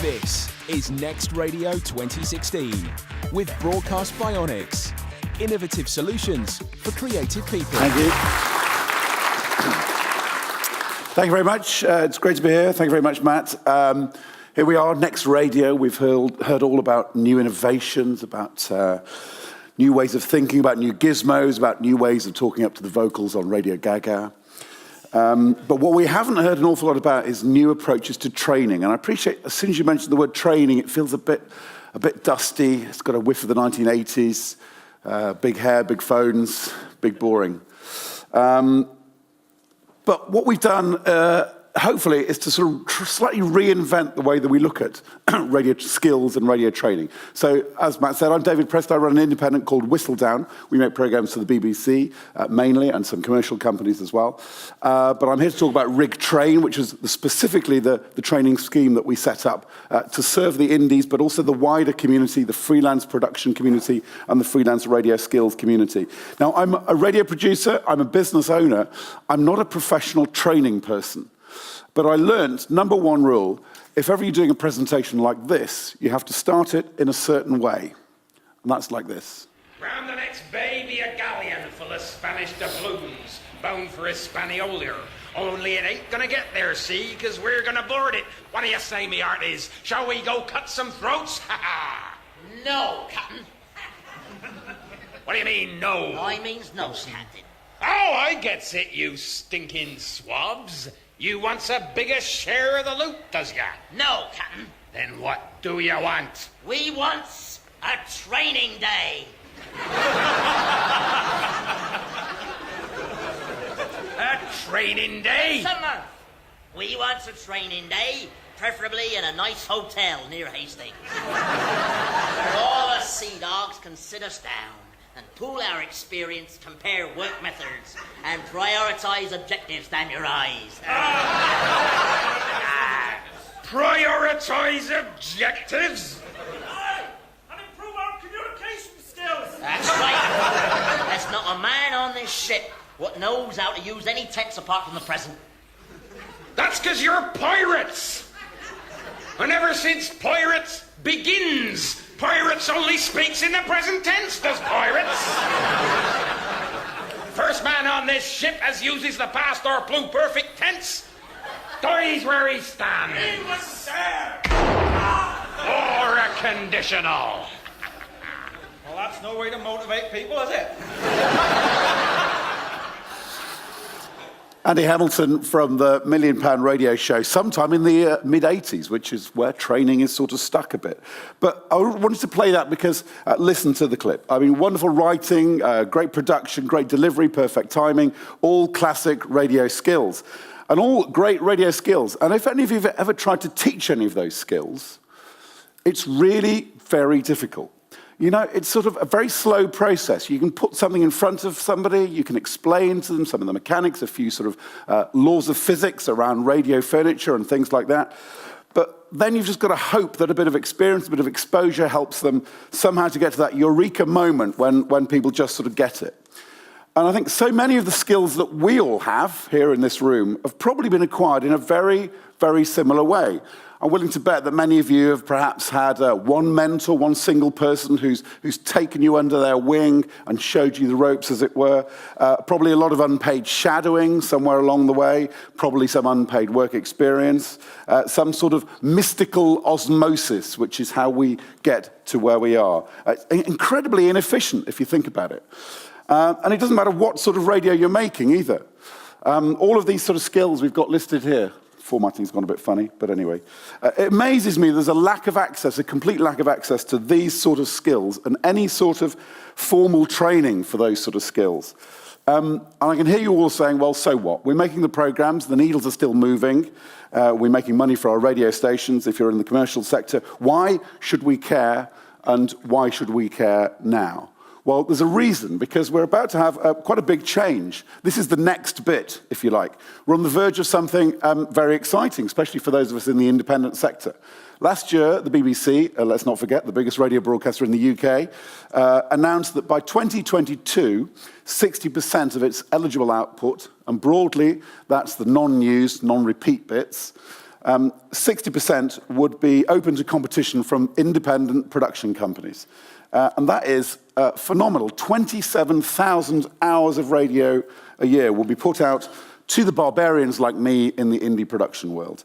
This is Next Radio 2016 with Broadcast Bionics. Innovative solutions for creative people. Thank you. Thank you very much. It's great to be here. Thank you very much, Matt. Here we are, Next Radio. We've heard all about new innovations, about new ways of thinking, about new gizmos, about new ways of talking up to the vocals on Radio Gaga. But what we haven't heard an awful lot about is new approaches to training. And I appreciate, as soon as you mention the word training, it feels a bit dusty. It's got a whiff of the 1980s. Big hair, big phones, big boring. But what we've done, hopefully, is to sort of slightly reinvent the way that we look at radio skills and radio training. So, as Matt said, I'm David Preston. I run an independent called Whistledown. We make programs for the BBC, mainly, and some commercial companies as well. But I'm here to talk about Rig Train, which is specifically the training scheme that we set up to serve the indies, but also the wider community, the freelance production community, and the freelance radio skills community. Now, I'm a radio producer. I'm a business owner. I'm not a professional training person. But I learned, number one rule, if ever you're doing a presentation like this, you have to start it in a certain way. And that's like this. Round the next bay be a galleon full of Spanish doubloons, bound for Hispaniola. Only it ain't gonna get there, see, because we're gonna board it. What do you say, me hearties? Shall we go cut some throats? Ha ha! No, Captain. What do you mean, no? I means no, Captain. Oh, I gets it, you stinking swabs. You wants a bigger share of the loot, does ya? No, Captain. Then what do you want? We wants a training day. A training day? Summer. We wants a training day, preferably in a nice hotel near Hastings. Where all us sea dogs can sit us down and pool our experience, compare work methods, and prioritize objectives, damn your eyes. Prioritize objectives? And improve our communication skills. That's right. There's not a man on this ship what knows how to use any tense apart from the present. That's because you're pirates. And ever since pirates begins, pirates only speaks in the present tense, does pirates? First man on this ship as uses the past or pluperfect tense dies where he stands. He was there. Or a conditional. Well, that's no way to motivate people, is it? Andy Hamilton from the £1 Million radio show, sometime in the mid-80s, which is where training is sort of stuck a bit. But I wanted to play that because, listen to the clip. I mean, wonderful writing, great production, great delivery, perfect timing, all classic radio skills. And all great radio skills. And if any of you have ever tried to teach any of those skills, it's really very difficult. You know, it's sort of a very slow process. You can put something in front of somebody, you can explain to them some of the mechanics, a few sort of laws of physics around radio furniture and things like that. But then you've just got to hope that a bit of experience, a bit of exposure helps them somehow to get to that eureka moment when people just sort of get it. And I think so many of the skills that we all have here in this room have probably been acquired in a very, very similar way. I'm willing to bet that many of you have perhaps had one mentor, one single person who's taken you under their wing and showed you the ropes, as it were. Probably a lot of unpaid shadowing somewhere along the way, probably some unpaid work experience, some sort of mystical osmosis, which is how we get to where we are. Incredibly inefficient, if you think about it. And it doesn't matter what sort of radio you're making either. All of these sort of skills we've got listed here. Formatting's gone a bit funny, but anyway. It amazes me there's a lack of access, a complete lack of access to these sort of skills and any sort of formal training for those sort of skills. And I can hear you all saying, well, so what? We're making the programs, the needles are still moving, we're making money for our radio stations if you're in the commercial sector. Why should we care, and why should we care now? Well, there's a reason, because we're about to have quite a big change. This is the next bit, if you like. We're on the verge of something very exciting, especially for those of us in the independent sector. Last year, the BBC, let's not forget, the biggest radio broadcaster in the UK, announced that by 2022, 60% of its eligible output, and broadly, that's the non-news, non-repeat bits, 60% would be open to competition from independent production companies. And that is phenomenal. 27,000 hours of radio a year will be put out to the barbarians like me in the indie production world.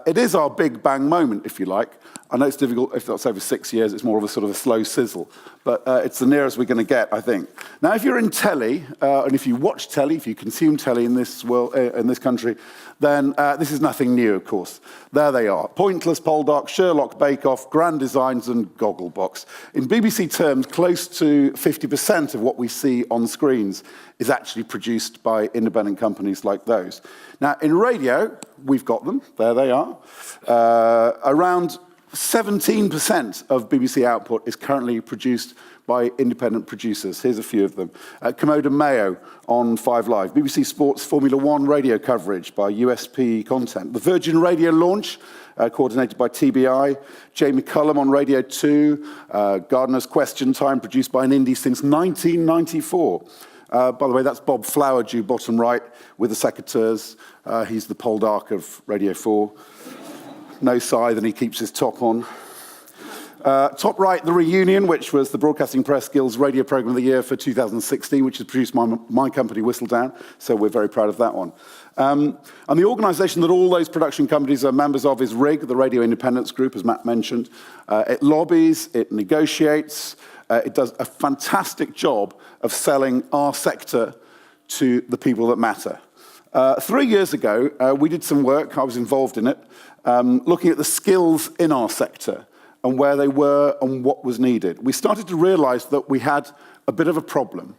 It is our big bang moment, if you like. I know it's difficult, if that's over 6 years, it's more of a sort of a slow sizzle, but it's the nearest we're going to get, I think. Now, if you're in telly, and if you watch telly, if you consume telly in this world, in this country, then this is nothing new, of course. There they are. Pointless, Poldark, Sherlock, Bake Off, Grand Designs, and Gogglebox. In BBC terms, close to 50% of what we see on screens is actually produced by independent companies like those. Now, in radio, we've got them. There they are. Around 17% of BBC output is currently produced by independent producers. Here's a few of them. Commode & Mayo on 5 Live. BBC Sports Formula One radio coverage by USP Content. The Virgin Radio launch, coordinated by TBI. Jamie Cullum on Radio 2. Gardener's Question Time, produced by an indie since 1994. By the way, that's Bob Flowerdew, bottom right, with the secateurs. He's the Poldark of Radio 4. No scythe, and he keeps his top on. Top right, The Reunion, which was the Broadcasting Press Guild's radio programme of the year for 2016, which is produced by my company, Whistledown, so we're very proud of that one. And the organisation that all those production companies are members of is RIG, the Radio Independence Group, as Matt mentioned. It lobbies, it negotiates, it does a fantastic job of selling our sector to the people that matter. 3 years ago, we did some work, I was involved in it, looking at the skills in our sector and where they were and what was needed. We started to realise that we had a bit of a problem.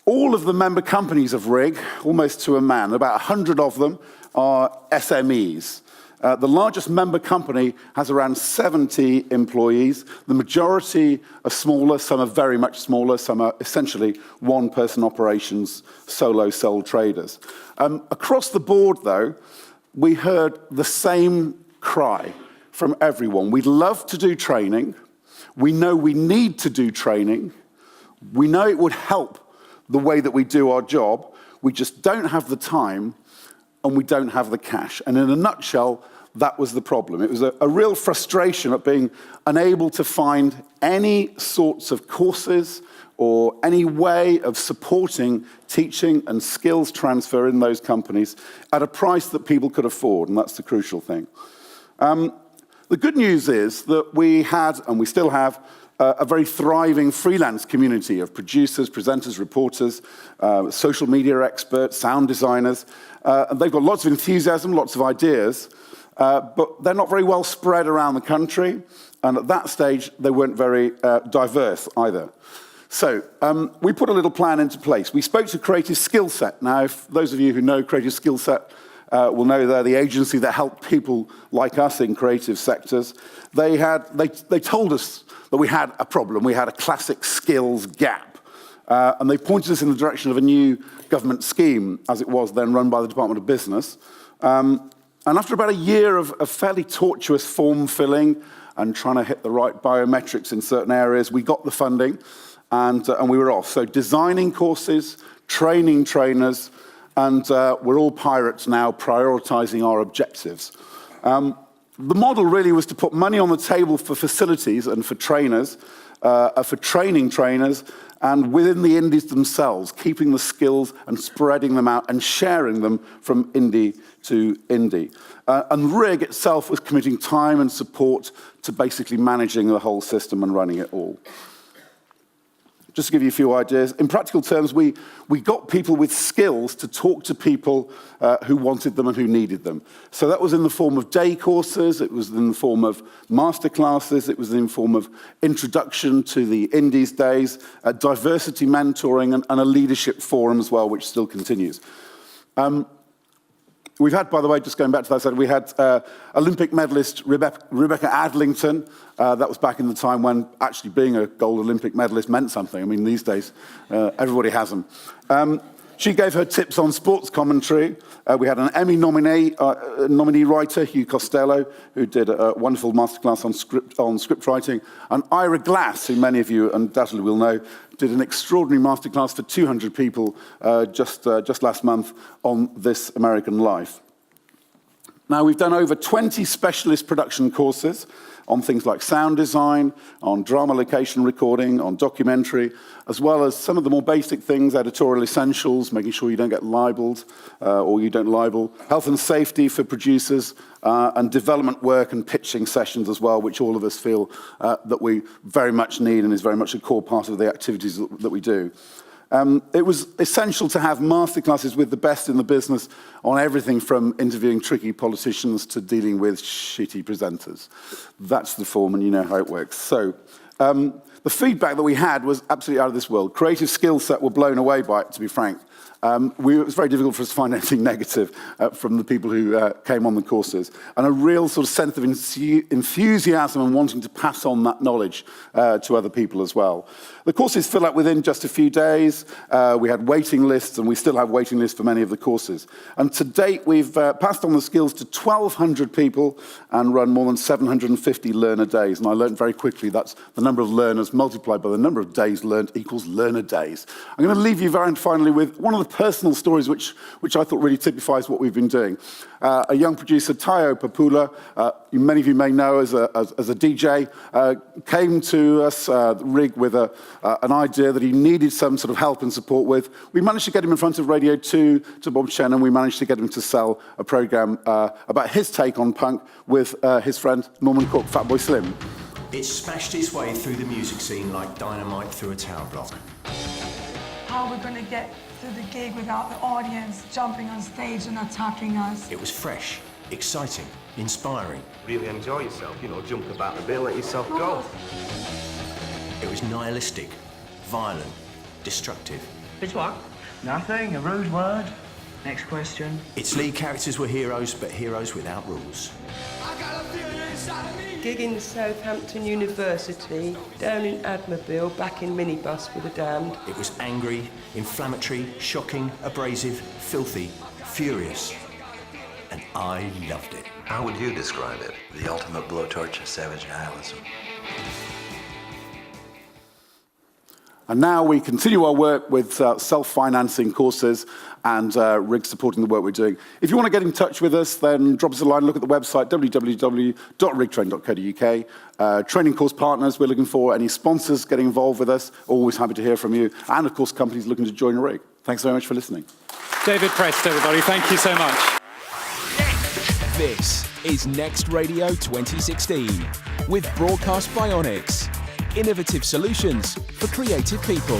All of the member companies of RIG, almost to a man, about 100 of them are SMEs. The largest member company has around 70 employees. The majority are smaller, some are very much smaller, some are essentially one-person operations, sole traders. Across the board, though, we heard the same cry from everyone. We'd love to do training. We know we need to do training. We know it would help the way that we do our job. We just don't have the time and we don't have the cash. And in a nutshell, that was the problem. It was a real frustration at being unable to find any sorts of courses or any way of supporting teaching and skills transfer in those companies at a price that people could afford, and that's the crucial thing. The good news is that we had, and we still have, a very thriving freelance community of producers, presenters, reporters, social media experts, sound designers. And they've got lots of enthusiasm, lots of ideas, but they're not very well spread around the country, and at that stage, they weren't very diverse either. So we put a little plan into place. We spoke to Creative Skillset. Now, if those of you who know Creative Skillset will know they're the agency that helped people like us in creative sectors. They told us that we had a problem. We had a classic skills gap. And they pointed us in the direction of a new government scheme, as it was then run by the Department of Business. And after about a year of fairly tortuous form filling and trying to hit the right biometrics in certain areas, we got the funding and we were off. So designing courses, training trainers, and we're all pirates now, prioritizing our objectives. The model really was to put money on the table for facilities and for trainers, for training trainers, and within the indies themselves, keeping the skills and spreading them out and sharing them from indie to indie. And RIG itself was committing time and support to basically managing the whole system and running it all. Just to give you a few ideas, in practical terms, we got people with skills to talk to people who wanted them and who needed them. So that was in the form of day courses, it was in the form of masterclasses, it was in the form of introduction to the Indies days, diversity mentoring, and a leadership forum as well, which still continues. We've had, by the way, just going back to that, we had Olympic medalist Rebecca Adlington. That was back in the time when actually being a gold Olympic medalist meant something. I mean, these days, everybody has them. She gave her tips on sports commentary. We had an Emmy nominee writer, Hugh Costello, who did a wonderful masterclass on script writing. And Ira Glass, who many of you undoubtedly will know, did an extraordinary masterclass for 200 people just last month on This American Life. Now, we've done over 20 specialist production courses on things like sound design, on drama location recording, on documentary, as well as some of the more basic things, editorial essentials, making sure you don't get libeled or you don't libel, health and safety for producers, and development work and pitching sessions as well, which all of us feel that we very much need and is very much a core part of the activities that we do. It was essential to have masterclasses with the best in the business on everything from interviewing tricky politicians to dealing with shitty presenters. That's the form, and you know how it works. So, the feedback that we had was absolutely out of this world. Creative skill set were blown away by it, to be frank. It was very difficult for us to find anything negative from the people who came on the courses, and a real sort of sense of enthusiasm and wanting to pass on that knowledge to other people as well. The courses fill up within just a few days. We had waiting lists, and we still have waiting lists for many of the courses. And to date, we've passed on the skills to 1,200 people and run more than 750 learner days. And I learned very quickly that's the number of learners multiplied by the number of days learned equals learner days. I'm going to leave you very finally with one of the personal stories which I thought really typifies what we've been doing. A young producer, Tayo Papula, many of you may know as a DJ, came to us, Rig, with an idea that he needed some sort of help and support with. We managed to get him in front of Radio 2 to Bob Chen, and we managed to get him to sell a programme about his take on punk with his friend Norman Cook, Fatboy Slim. It smashed its way through the music scene like dynamite through a tower block. How are we going to get to the gig without the audience jumping on stage and attacking us? It was fresh, exciting, inspiring. Really enjoy yourself, you know, jump about a bit, let yourself go. It was nihilistic, violent, destructive. It's what? Nothing, a rude word. Next question. Its lead characters were heroes, but heroes without rules. Gig in Southampton University, down in Admirville, back in minibus with the damned. It was angry, inflammatory, shocking, abrasive, filthy, furious. And I loved it. How would you describe it? The ultimate blowtorch of savage nihilism. And now we continue our work with self-financing courses and Rig supporting the work we're doing. If you want to get in touch with us, then drop us a line, look at the website, www.rigtrain.co.uk. Training course partners, we're looking for any sponsors getting involved with us. Always happy to hear from you. And, of course, companies looking to join Rig. Thanks very much for listening. David Prest, everybody. Thank you so much. This is Next Radio 2016 with Broadcast Bionics. Innovative solutions for creative people.